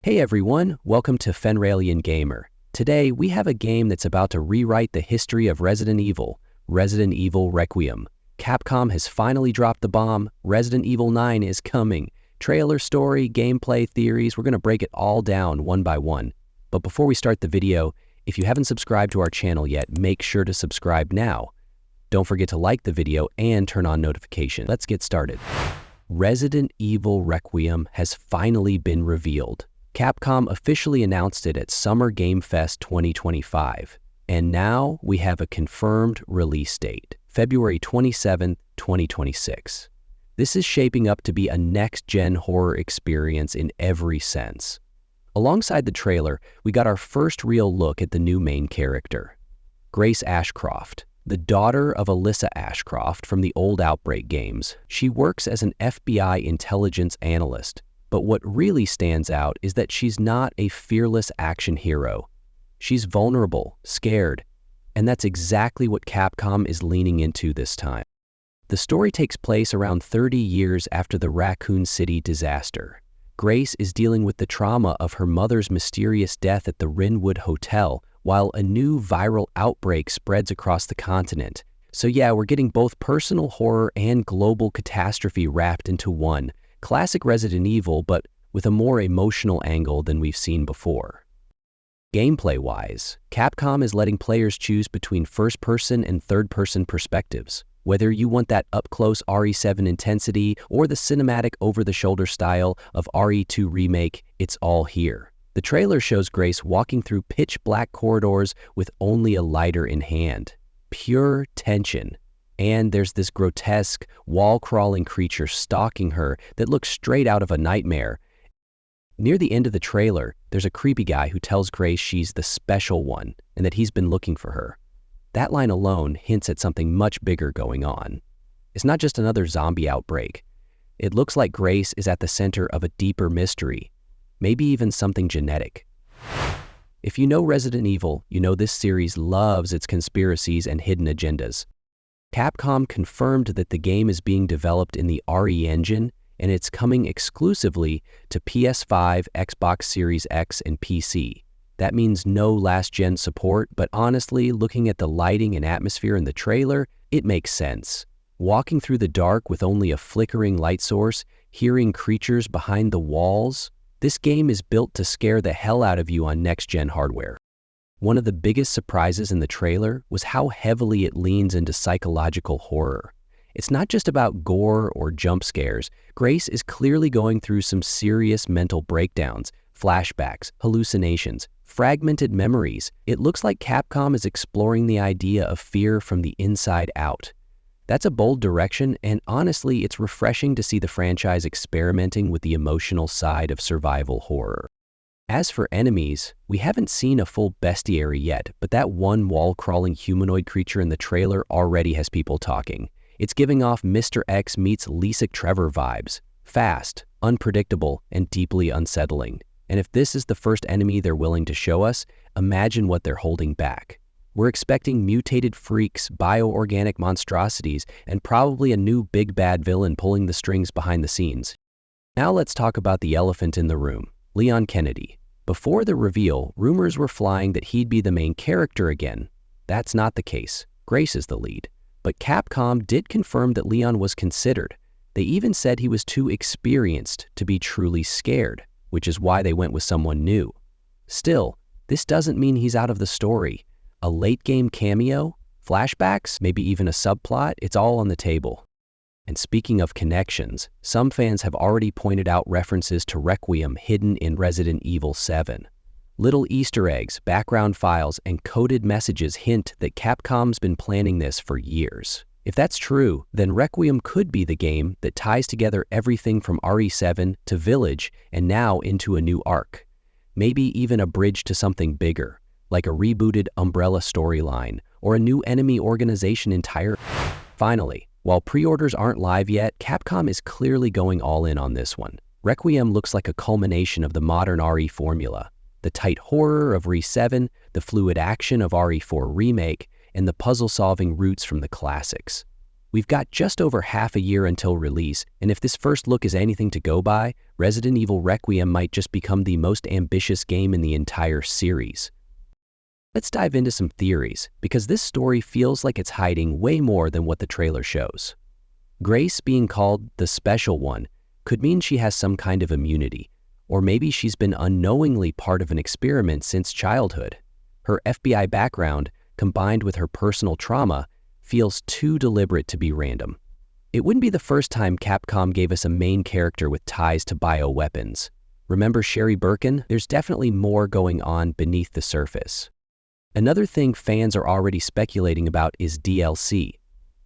Hey everyone, welcome to Fenralian Gamer. Today we have a game that's about to rewrite the history of Resident Evil, Resident Evil Requiem. Capcom has finally dropped the bomb. Resident Evil 9 is coming. Trailer story, gameplay, theories, we're going to break it all down one by one. But before we start the video, if you haven't subscribed to our channel yet, make sure to subscribe now. Don't forget to like the video and turn on notifications. Let's get started. Resident Evil Requiem has finally been revealed. Capcom officially announced it at Summer Game Fest 2025, and now we have a confirmed release date, February 27, 2026. This is shaping up to be a next-gen horror experience in every sense. Alongside the trailer, we got our first real look at the new main character, Grace Ashcroft, the daughter of Alyssa Ashcroft from the old Outbreak games. She works as an FBI intelligence analyst. But what really stands out is that she's not a fearless action hero. She's vulnerable, scared, and that's exactly what Capcom is leaning into this time. The story takes place around 30 years after the Raccoon City disaster. Grace is dealing with the trauma of her mother's mysterious death at the Wynwood Hotel, while a new viral outbreak spreads across the continent. So yeah, we're getting both personal horror and global catastrophe wrapped into one. Classic Resident Evil, but with a more emotional angle than we've seen before. Gameplay-wise, Capcom is letting players choose between first-person and third-person perspectives. Whether you want that up-close RE7 intensity or the cinematic over-the-shoulder style of RE2 Remake, it's all here. The trailer shows Grace walking through pitch-black corridors with only a lighter in hand. Pure tension. And there's this grotesque, wall-crawling creature stalking her that looks straight out of a nightmare. Near the end of the trailer, there's a creepy guy who tells Grace she's the special one and that he's been looking for her. That line alone hints at something much bigger going on. It's not just another zombie outbreak. It looks like Grace is at the center of a deeper mystery, maybe even something genetic. If you know Resident Evil, you know this series loves its conspiracies and hidden agendas. Capcom confirmed that the game is being developed in the RE engine, and it's coming exclusively to PS5, Xbox Series X, and PC. That means no last-gen support, but honestly, looking at the lighting and atmosphere in the trailer, it makes sense. Walking through the dark with only a flickering light source, hearing creatures behind the walls, this game is built to scare the hell out of you on next-gen hardware. One of the biggest surprises in the trailer was how heavily it leans into psychological horror. It's not just about gore or jump scares. Grace is clearly going through some serious mental breakdowns, flashbacks, hallucinations, fragmented memories. It looks like Capcom is exploring the idea of fear from the inside out. That's a bold direction, and honestly, it's refreshing to see the franchise experimenting with the emotional side of survival horror. As for enemies, we haven't seen a full bestiary yet, but that one wall-crawling humanoid creature in the trailer already has people talking. It's giving off Mr. X meets Lisa Trevor vibes. Fast, unpredictable, and deeply unsettling. And if this is the first enemy they're willing to show us, imagine what they're holding back. We're expecting mutated freaks, bioorganic monstrosities, and probably a new big bad villain pulling the strings behind the scenes. Now let's talk about the elephant in the room, Leon Kennedy. Before the reveal, rumors were flying that he'd be the main character again. That's not the case. Grace is the lead. But Capcom did confirm that Leon was considered. They even said he was too experienced to be truly scared, which is why they went with someone new. Still, this doesn't mean he's out of the story. A late-game cameo, flashbacks, maybe even a subplot, it's all on the table. And speaking of connections, some fans have already pointed out references to Requiem hidden in Resident Evil 7. Little Easter eggs, background files, and coded messages hint that Capcom's been planning this for years. If that's true, then Requiem could be the game that ties together everything from RE7 to Village and now into a new arc. Maybe even a bridge to something bigger, like a rebooted Umbrella storyline or a new enemy organization entirely. Finally, while pre-orders aren't live yet, Capcom is clearly going all in on this one. Requiem looks like a culmination of the modern RE formula. The tight horror of RE7, the fluid action of RE4 Remake, and the puzzle-solving roots from the classics. We've got just over half a year until release, and if this first look is anything to go by, Resident Evil Requiem might just become the most ambitious game in the entire series. Let's dive into some theories, because this story feels like it's hiding way more than what the trailer shows. Grace being called the Special One could mean she has some kind of immunity, or maybe she's been unknowingly part of an experiment since childhood. Her FBI background, combined with her personal trauma, feels too deliberate to be random. It wouldn't be the first time Capcom gave us a main character with ties to bioweapons. Remember Sherry Birkin? There's definitely more going on beneath the surface. Another thing fans are already speculating about is DLC.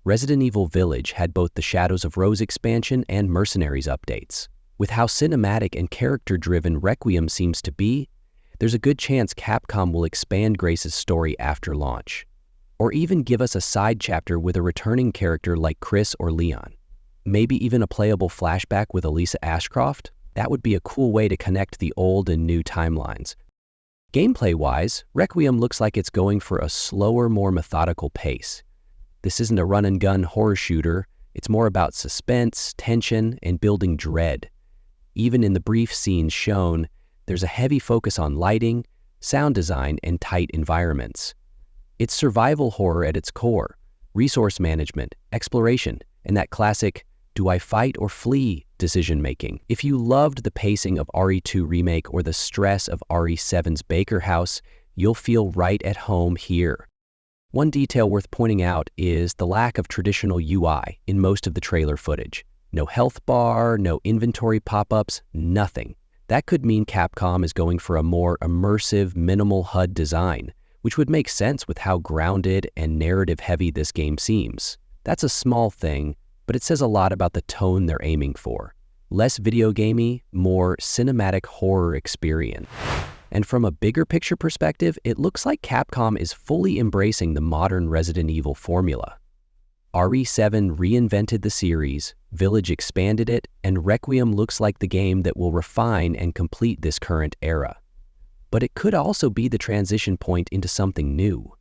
Resident Evil Village had both the Shadows of Rose expansion and Mercenaries updates. With how cinematic and character-driven Requiem seems to be, there's a good chance Capcom will expand Grace's story after launch, or even give us a side chapter with a returning character like Chris or Leon. Maybe even a playable flashback with Alyssa Ashcroft? That would be a cool way to connect the old and new timelines. Gameplay-wise, Requiem looks like it's going for a slower, more methodical pace. This isn't a run-and-gun horror shooter. It's more about suspense, tension, and building dread. Even in the brief scenes shown, there's a heavy focus on lighting, sound design, and tight environments. It's survival horror at its core, resource management, exploration, and that classic, do I fight or flee decision-making. If you loved the pacing of RE2 Remake or the stress of RE7's Baker House, you'll feel right at home here. One detail worth pointing out is the lack of traditional UI in most of the trailer footage. No health bar, no inventory pop-ups, nothing. That could mean Capcom is going for a more immersive, minimal HUD design, which would make sense with how grounded and narrative-heavy this game seems. That's a small thing, but it says a lot about the tone they're aiming for. Less video gamey, more cinematic horror experience. And from a bigger picture perspective, it looks like Capcom is fully embracing the modern Resident Evil formula. RE7 reinvented the series, Village expanded it, and Requiem looks like the game that will refine and complete this current era. But it could also be the transition point into something new.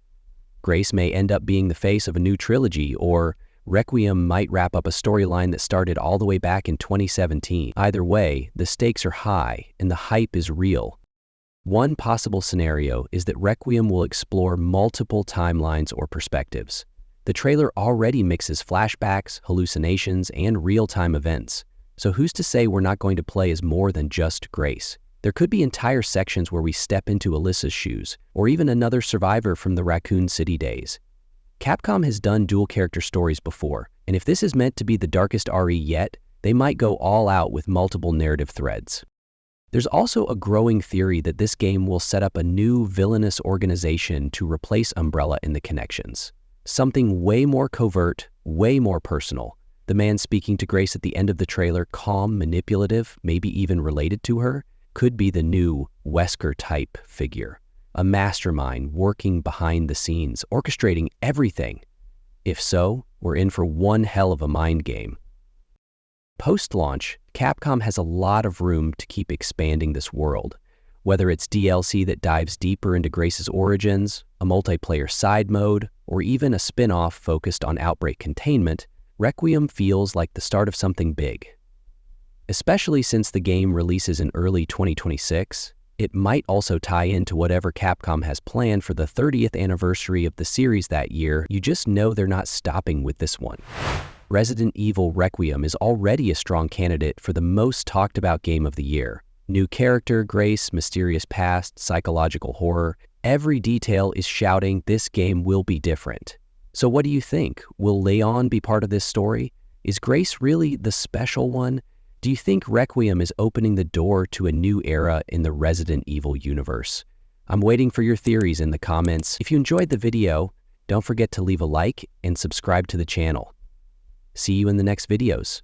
Grace may end up being the face of a new trilogy, or Requiem might wrap up a storyline that started all the way back in 2017. Either way, the stakes are high and the hype is real. One possible scenario is that Requiem will explore multiple timelines or perspectives. The trailer already mixes flashbacks, hallucinations, and real-time events. So who's to say we're not going to play as more than just Grace? There could be entire sections where we step into Alyssa's shoes, or even another survivor from the Raccoon City days. Capcom has done dual-character stories before, and if this is meant to be the darkest RE yet, they might go all out with multiple narrative threads. There's also a growing theory that this game will set up a new villainous organization to replace Umbrella in the connections. Something way more covert, way more personal. The man speaking to Grace at the end of the trailer, calm, manipulative, maybe even related to her, could be the new Wesker-type figure. A mastermind working behind the scenes, orchestrating everything. If so, we're in for one hell of a mind game. Post-launch, Capcom has a lot of room to keep expanding this world. Whether it's DLC that dives deeper into Grace's origins, a multiplayer side mode, or even a spin-off focused on outbreak containment, Requiem feels like the start of something big. Especially since the game releases in early 2026, it might also tie into whatever Capcom has planned for the 30th anniversary of the series that year. You just know they're not stopping with this one. Resident Evil Requiem is already a strong candidate for the most talked about game of the year. New character, Grace, mysterious past, psychological horror. Every detail is shouting this game will be different. So what do you think? Will Leon be part of this story? Is Grace really the special one? Do you think Requiem is opening the door to a new era in the Resident Evil universe? I'm waiting for your theories in the comments. If you enjoyed the video, don't forget to leave a like and subscribe to the channel. See you in the next videos.